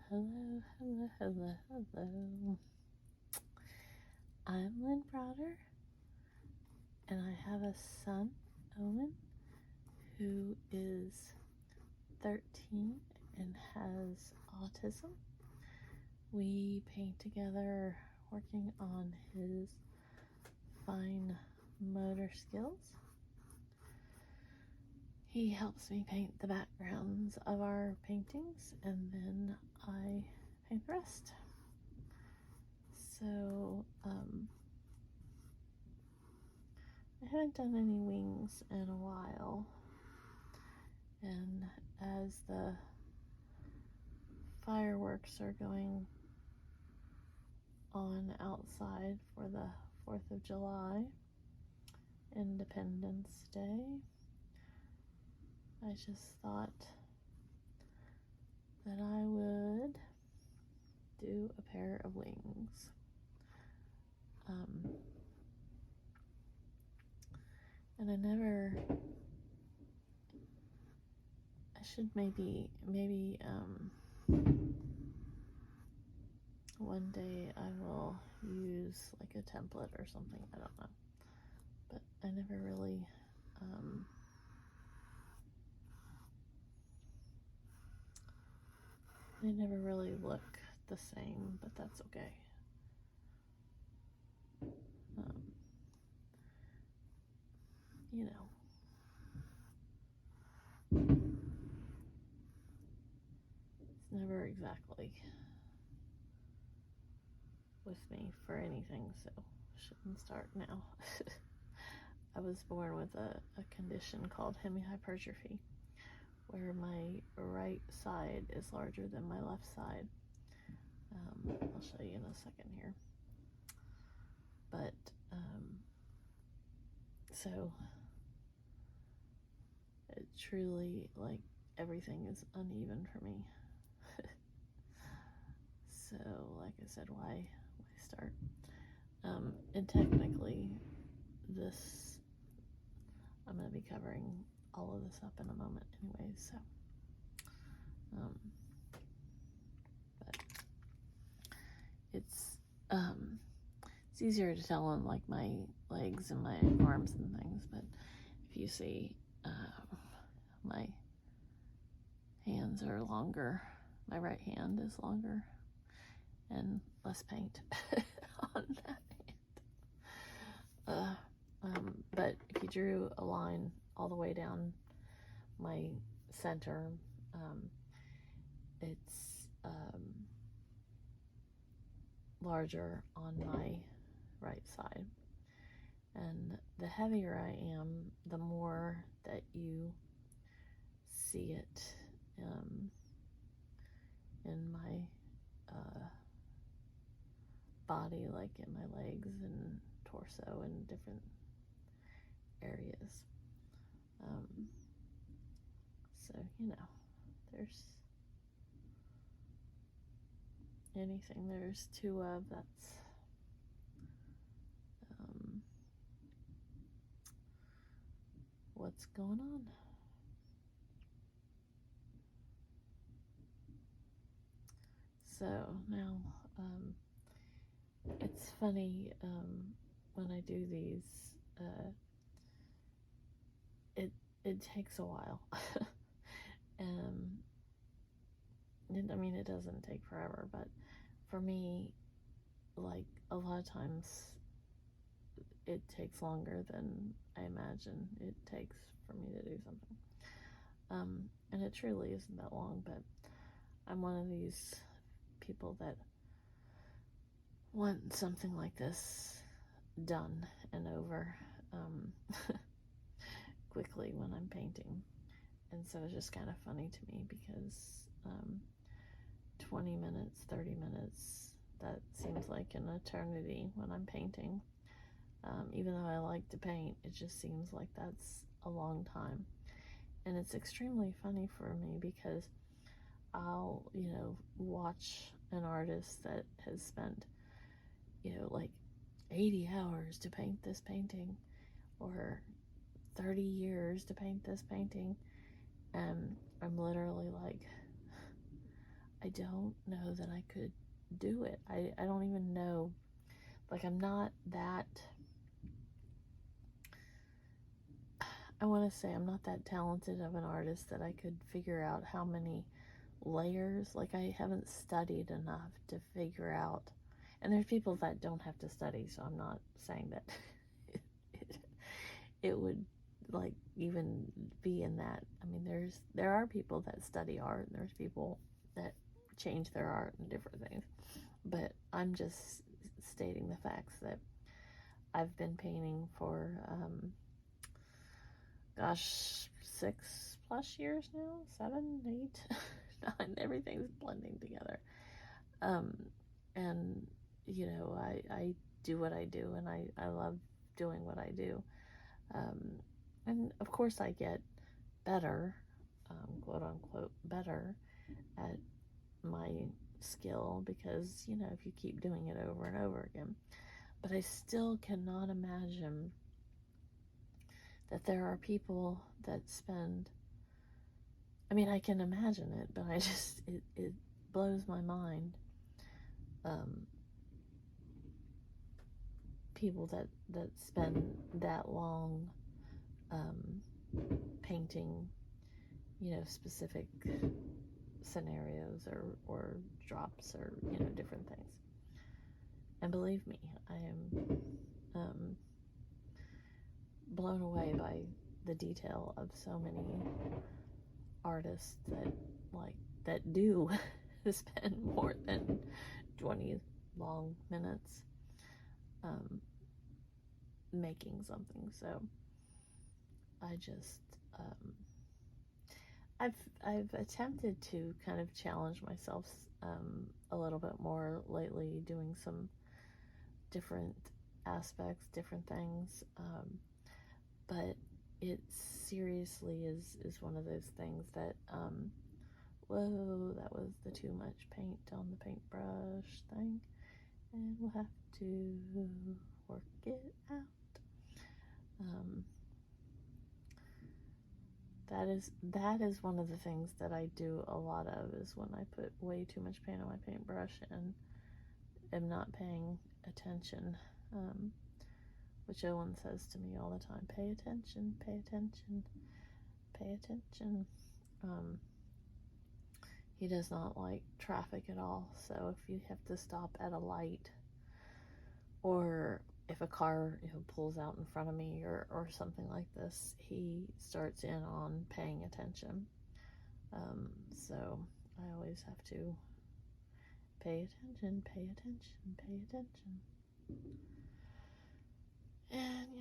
Hello, hello, hello, hello. I'm Lynn Browder, and I have a son, Owen, who is 13 and has autism. We paint together working on his fine motor skills. He helps me paint the backgrounds of our paintings, and then I paint the rest. So, I haven't done any wings in a while, and as the fireworks are going on outside for the 4th of July, Independence Day, I just thought that I would do a pair of wings. And I should maybe one day I will use like a template or something, I don't know, but I never really they never really look the same, but that's okay. You know, it's never exactly with me for anything, so shouldn't start now. I was born with a condition called hemihypertrophy, where my right side is larger than my left side. I'll show you in a second here. But, so it truly, like, everything is uneven for me. So, like I said, why start? And technically, this, I'm going to be covering all of this up in a moment anyway, so, but it's easier to tell on like my legs and my arms and things, but if you see, my hands are longer, my right hand is longer and less paint on that hand. But if you drew a line all the way down my center, it's larger on my right side, and the heavier I am, the more that you see it in my body, like in my legs and torso and different areas. So, you know, there's anything there's two of, that's what's going on. So now, it's funny, when I do these, it takes a while. I mean, it doesn't take forever, but for me, like, a lot of times it takes longer than I imagine it takes for me to do something. And it truly isn't that long, but I'm one of these people that want something like this done and over quickly when I'm painting. And so it's just kind of funny to me because 20 minutes, 30 minutes, that seems like an eternity when I'm painting. Even though I like to paint, it just seems like that's a long time. And it's extremely funny for me because I'll, watch an artist that has spent, like 80 hours to paint this painting, or 30 years to paint this painting, and I'm literally like, I don't know that I could do it. I don't even know, like, I'm not that, I want to say I'm not that talented of an artist that I could figure out how many layers. Like, I haven't studied enough to figure out, and there's people that don't have to study, so I'm not saying that it would, like, even be in that. I mean, there are people that study art, and there's people that change their art and different things, but I'm just stating the facts that I've been painting for gosh, 6+ years now, 7, 8, 9, everything's blending together. And, you know, I do what I do, and I love doing what I do. And of course I get better, quote unquote, better at my skill because, you know, if you keep doing it over and over again. But I still cannot imagine that there are people that spend, I mean, I can imagine it, but I just, it blows my mind. People that spend that long painting, you know, specific scenarios or drops or, you know, different things. And believe me, I am blown away by the detail of so many artists that do spend more than 20 long minutes making something. So I just I've attempted to kind of challenge myself a little bit more lately, doing some different aspects, different things, but it seriously is one of those things that whoa, that was the too much paint on the paintbrush thing, and we'll have to work it out. That is one of the things that I do a lot of, is when I put way too much paint on my paintbrush and am not paying attention, which Owen says to me all the time, pay attention, pay attention, pay attention. He does not like traffic at all, so if you have to stop at a light, or if a car, you know, pulls out in front of me or something like this, he starts in on paying attention. So I always have to pay attention, pay attention, pay attention. And